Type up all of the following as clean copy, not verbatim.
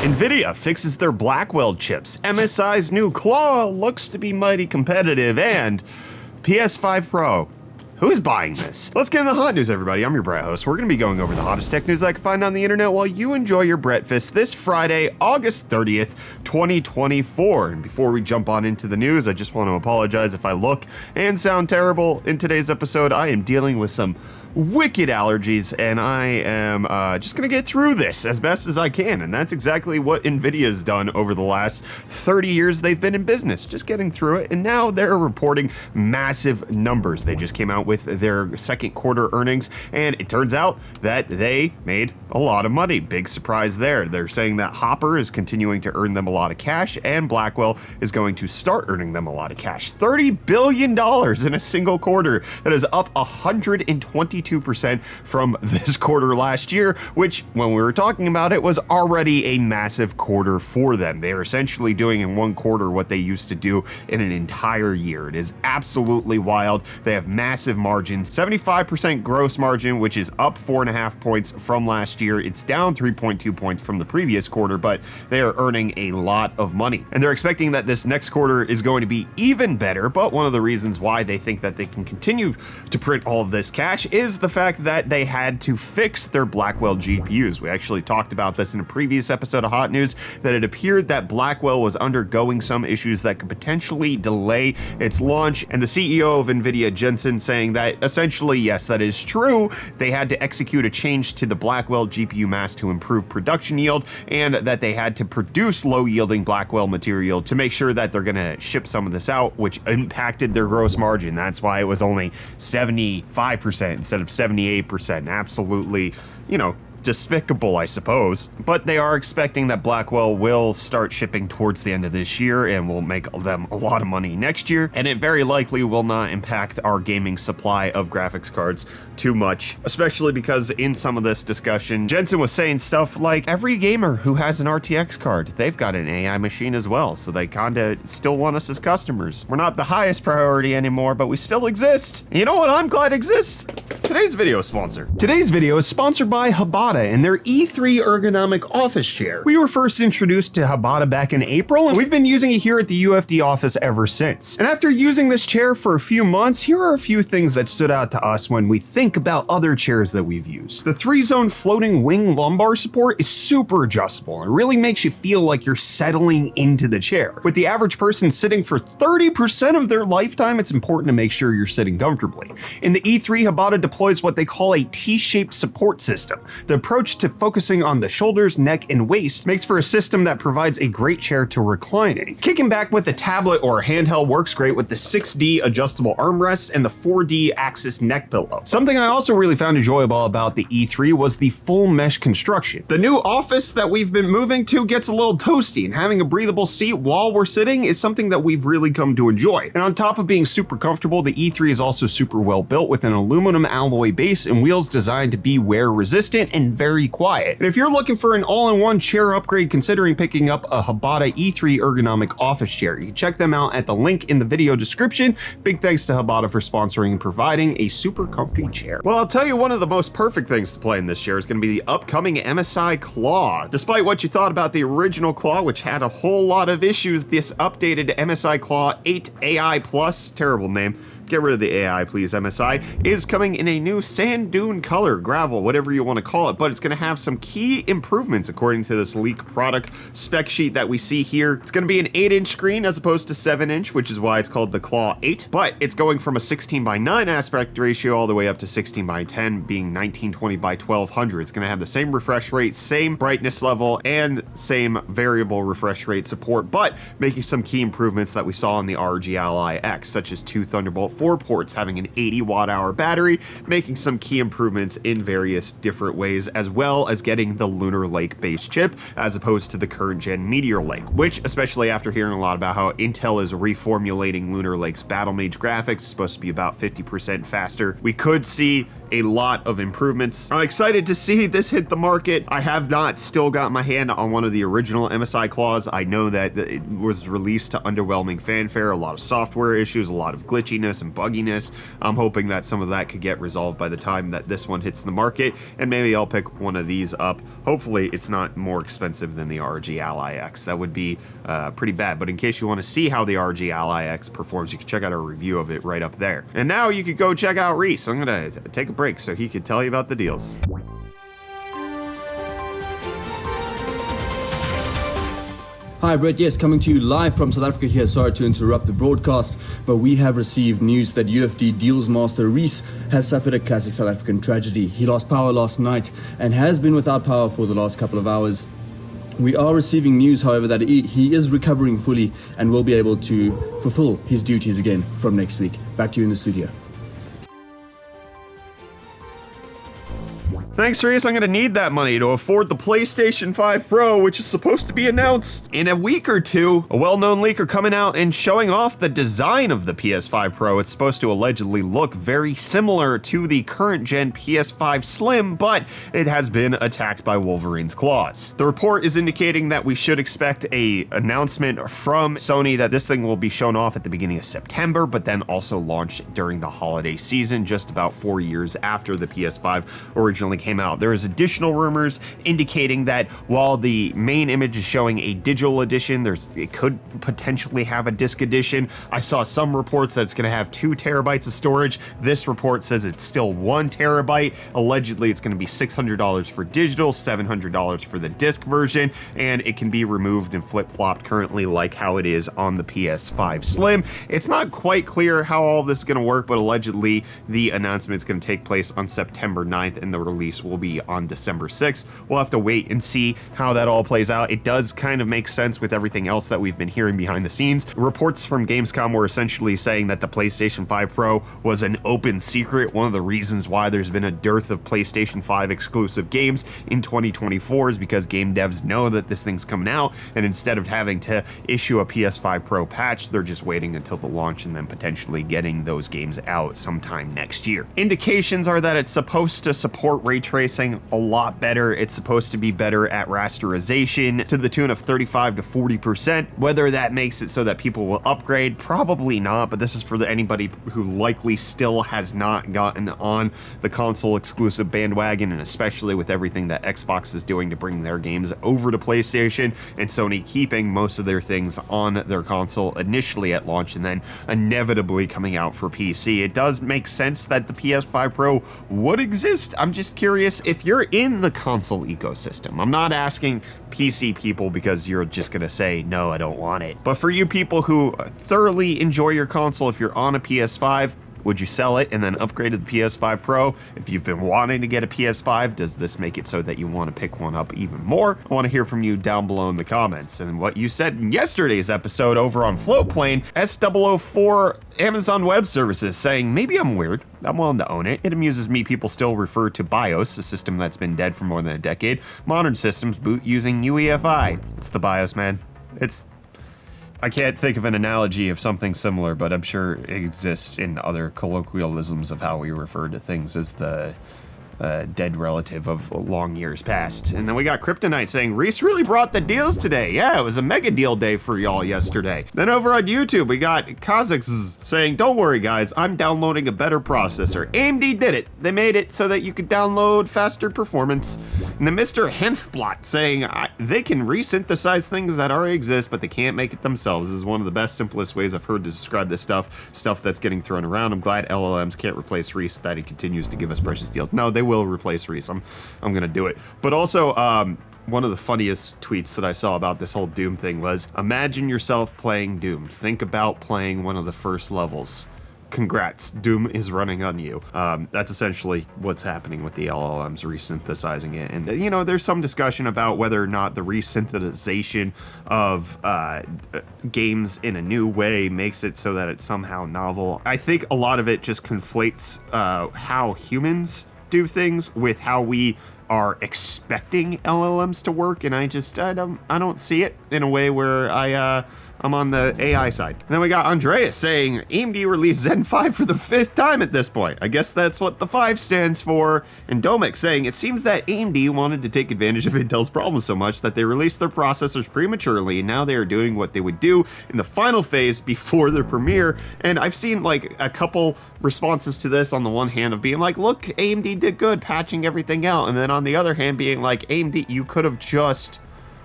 Nvidia fixes their Blackwell chips. MSI's new Claw looks to be mighty competitive, and PS5 Pro. Who's buying this? Let's get in the hot news, everybody. I'm your Brett host. We're going to be going over the hottest tech news that I can find on the internet while you enjoy your breakfast this Friday, August 30th, 2024. And before we jump on into the news, I just want to apologize if I look and sound terrible in today's episode. I am dealing with some wicked allergies, and I am just gonna get through this as best as I can, and that's exactly what Nvidia's done over the last 30 years they've been in business, just getting through it, and now they're reporting massive numbers. They just came out with their second quarter earnings, and it turns out that they made a lot of money. Big surprise there. They're saying that Hopper is continuing to earn them a lot of cash, and Blackwell is going to start earning them a lot of cash. $30 billion in a single quarter. That is up 122% from this quarter last year, which, when we were talking about it, was already a massive quarter for them. They are essentially doing in one quarter what they used to do in an entire year. It is absolutely wild. They have massive margins, 75% gross margin, which is up 4.5 points from last year. It's down 3.2 points from the previous quarter, but they are earning a lot of money. And they're expecting that this next quarter is going to be even better, but one of the reasons why they think that they can continue to print all of this cash is the fact that they had to fix their Blackwell GPUs. We actually talked about this in a previous episode of Hot News, that it appeared that Blackwell was undergoing some issues that could potentially delay its launch, and the CEO of Nvidia, Jensen, saying that essentially, yes, that is true. They had to execute a change to the Blackwell GPU mask to improve production yield, and that they had to produce low-yielding Blackwell material to make sure that they're gonna ship some of this out, which impacted their gross margin. That's why it was only 75% instead of 78%. Absolutely, despicable, I suppose. But they are expecting that Blackwell will start shipping towards the end of this year and will make them a lot of money next year, and it very likely will not impact our gaming supply of graphics cards too much, especially because in some of this discussion, Jensen was saying stuff like every gamer who has an RTX card, they've got an AI machine as well, so they kinda still want us as customers. We're not the highest priority anymore, but we still exist. And you know what I'm glad exists? Today's video sponsor. Today's video is sponsored by Habata and their E3 ergonomic office chair. We were first introduced to Habata back in April, and we've been using it here at the UFD office ever since. And after using this chair for a few months, here are a few things that stood out to us when we think about other chairs that we've used. The 3-zone floating wing lumbar support is super adjustable and really makes you feel like you're settling into the chair. With the average person sitting for 30% of their lifetime, it's important to make sure you're sitting comfortably. In the E3, Habata deploys what they call a T-shaped support system. The approach to focusing on the shoulders, neck, and waist makes for a system that provides a great chair to recline in. Kicking back with a tablet or a handheld works great with the 6D adjustable armrests and the 4D axis neck pillow. Something I also really found enjoyable about the E3 was the full mesh construction. The new office that we've been moving to gets a little toasty, and having a breathable seat while we're sitting is something that we've really come to enjoy. And on top of being super comfortable, the E3 is also super well built with an aluminum alloy base and wheels designed to be wear resistant and very quiet. And if you're looking for an all-in-one chair upgrade, considering picking up a Habata E3 ergonomic office chair, you can check them out at the link in the video description. Big thanks to Habata for sponsoring and providing a super comfy chair. Well, I'll tell you, one of the most perfect things to play in this chair is going to be the upcoming MSI Claw. Despite what you thought about the original Claw, which had a whole lot of issues, this updated MSI Claw 8 AI Plus, terrible name, get rid of the AI, please, MSI, is coming in a new sand dune color, gravel, whatever you want to call it, but it's going to have some key improvements according to this leak product spec sheet that we see here. It's going to be an 8-inch screen as opposed to 7-inch, which is why it's called the Claw 8, but it's going from a 16:9 aspect ratio all the way up to 16:10, being 1920 by 1200. It's going to have the same refresh rate, same brightness level, and same variable refresh rate support, but making some key improvements that we saw on the ROG Ally X, such as 2 Thunderbolt 4 ports, having an 80 watt-hour battery, making some key improvements in various different ways, as well as getting the Lunar Lake base chip as opposed to the current gen Meteor Lake, which, especially after hearing a lot about how Intel is reformulating Lunar Lake's Battle Mage graphics, is supposed to be about 50% faster, we could see a lot of improvements. I'm excited to see this hit the market. I have not still got my hand on one of the original MSI Claws. I know that it was released to underwhelming fanfare, a lot of software issues, a lot of glitchiness and bugginess. I'm hoping that some of that could get resolved by the time that this one hits the market, and maybe I'll pick one of these up. Hopefully it's not more expensive than the RG Ally X. That would be pretty bad, but in case you want to see how the RG Ally X performs, you can check out our review of it right up there. And now you could go check out Reece. I'm gonna take a break so he could tell you about the deals. Hi Brett, yes, coming to you live from South Africa here. Sorry to interrupt the broadcast, but we have received news that UFD Deals master Reece has suffered a classic South African tragedy. He lost power last night and has been without power for the last couple of hours. We are receiving news, however, that he is recovering fully and will be able to fulfill his duties again from next week. Back to you in the studio. Thanks, Reece. I'm gonna need that money to afford the PlayStation 5 Pro, which is supposed to be announced in a week or two. A well-known leaker coming out and showing off the design of the PS5 Pro. It's supposed to allegedly look very similar to the current gen PS5 Slim, but it has been attacked by Wolverine's claws. The report is indicating that we should expect an announcement from Sony that this thing will be shown off at the beginning of September, but then also launched during the holiday season, just about 4 years after the PS5 originally came out. There is additional rumors indicating that while the main image is showing a digital edition, it could potentially have a disc edition. I saw some reports that it's going to have 2 terabytes of storage. This report says it's still 1 terabyte. Allegedly, it's going to be $600 for digital, $700 for the disc version, and it can be removed and flip-flopped currently like how it is on the PS5 Slim. It's not quite clear how all this is going to work, but allegedly the announcement is going to take place on September 9th and the release will be on December 6th. We'll have to wait and see how that all plays out. It does kind of make sense with everything else that we've been hearing behind the scenes. Reports from Gamescom were essentially saying that the PlayStation 5 Pro was an open secret. One of the reasons why there's been a dearth of PlayStation 5 exclusive games in 2024 is because game devs know that this thing's coming out, and instead of having to issue a PS5 Pro patch, they're just waiting until the launch and then potentially getting those games out sometime next year. Indications are that it's supposed to support ray tracing a lot better. It's supposed to be better at rasterization to the tune of 35 to 40%. Whether that makes it so that people will upgrade, probably not, but this is for anybody who likely still has not gotten on the console exclusive bandwagon, and especially with everything that Xbox is doing to bring their games over to PlayStation, and Sony keeping most of their things on their console initially at launch and then inevitably coming out for PC. It does make sense that the PS5 Pro would exist. I'm just curious if you're in the console ecosystem. I'm not asking PC people because you're just gonna say, no, I don't want it. But for you people who thoroughly enjoy your console, if you're on a PS5, would you sell it and then upgrade to the PS5 Pro? If you've been wanting to get a PS5, does this make it so that you want to pick one up even more? I want to hear from you down below in the comments. And what you said in yesterday's episode over on Floatplane, S004 Amazon Web Services, saying, maybe I'm weird. I'm willing to own it. It amuses me people still refer to BIOS, a system that's been dead for more than a decade. Modern systems boot using UEFI. It's the BIOS, man. I can't think of an analogy of something similar, but I'm sure it exists in other colloquialisms of how we refer to things as the dead relative of long years past. And then we got Kryptonite saying, Reece really brought the deals today. Yeah, it was a mega deal day for y'all yesterday. Then over on YouTube, we got Kazakhs saying, don't worry guys, I'm downloading a better processor. AMD did it. They made it so that you could download faster performance. And then Mr. Henfblot saying, they can resynthesize things that already exist, but they can't make it themselves. This is one of the best, simplest ways I've heard to describe this stuff that's getting thrown around. I'm glad LLMs can't replace Reece, that he continues to give us precious deals. No, they will replace Reece. I'm gonna do it. But also, one of the funniest tweets that I saw about this whole Doom thing was, imagine yourself playing Doom. Think about playing one of the first levels. Congrats, Doom is running on you. That's essentially what's happening with the LLMs resynthesizing it. And, you know, there's some discussion about whether or not the resynthesization of games in a new way makes it so that it's somehow novel. I think a lot of it just conflates how humans do things with how we are expecting LLMs to work, and I don't see it in a way where I'm I'm on the AI side. And then we got Andreas saying AMD released Zen 5 for the 5th time at this point. I guess that's what the 5 stands for. And Domic saying it seems that AMD wanted to take advantage of Intel's problems so much that they released their processors prematurely, and now they are doing what they would do in the final phase before the premiere. And I've seen like a couple responses to this on the one hand of being like, look, AMD did good patching everything out, and then on the other hand being like, AMD, you could have just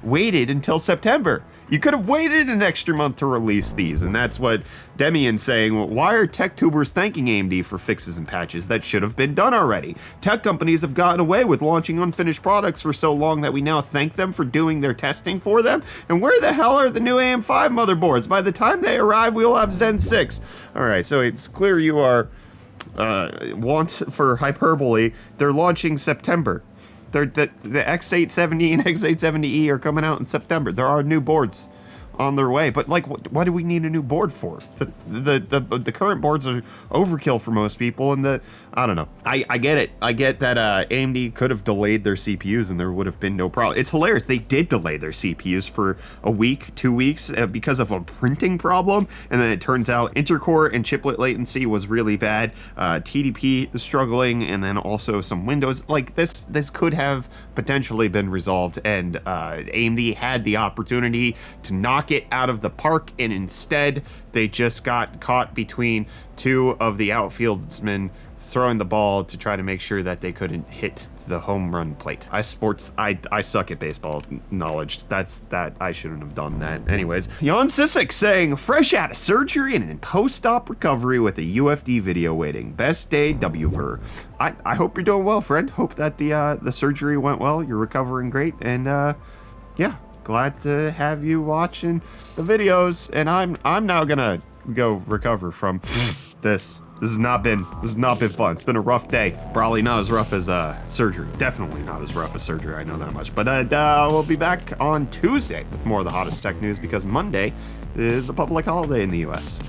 waited until September. You could have waited an extra month to release these. And that's what Demian's saying. Why are tech tubers thanking AMD for fixes and patches that should have been done already? Tech companies have gotten away with launching unfinished products for so long that we now thank them for doing their testing for them. And where the hell are the new AM5 motherboards? By the time they arrive, we'll have Zen 6. All right, so it's clear you are want for hyperbole. They're launching September. The X870 and X870E are coming out in September. There are new boards on their way, but like, what do we need a new board for? The current boards are overkill for most people, and I don't know. I get it. I get that AMD could have delayed their CPUs and there would have been no problem. It's hilarious. They did delay their CPUs for a week, 2 weeks because of a printing problem, and then it turns out intercore and chiplet latency was really bad. TDP is struggling, and then also some Windows. Like this could have potentially been resolved, and AMD had the opportunity to knock it out of the park, and instead they just got caught between two of the outfieldsmen throwing the ball to try to make sure that they couldn't hit the home run plate. I suck at baseball knowledge. That I shouldn't have done that. Anyways, Jan Sisek saying fresh out of surgery and in post-op recovery with a UFD video waiting. Best day Wver. I hope you're doing well, friend. Hope that the surgery went well. You're recovering great, and yeah, glad to have you watching the videos. And I'm now gonna go recover from this. This has not been fun. It's been a rough day. Probably not as rough as surgery. Definitely not as rough as surgery. I know that much. But we'll be back on Tuesday with more of the hottest tech news, because Monday is a public holiday in the US.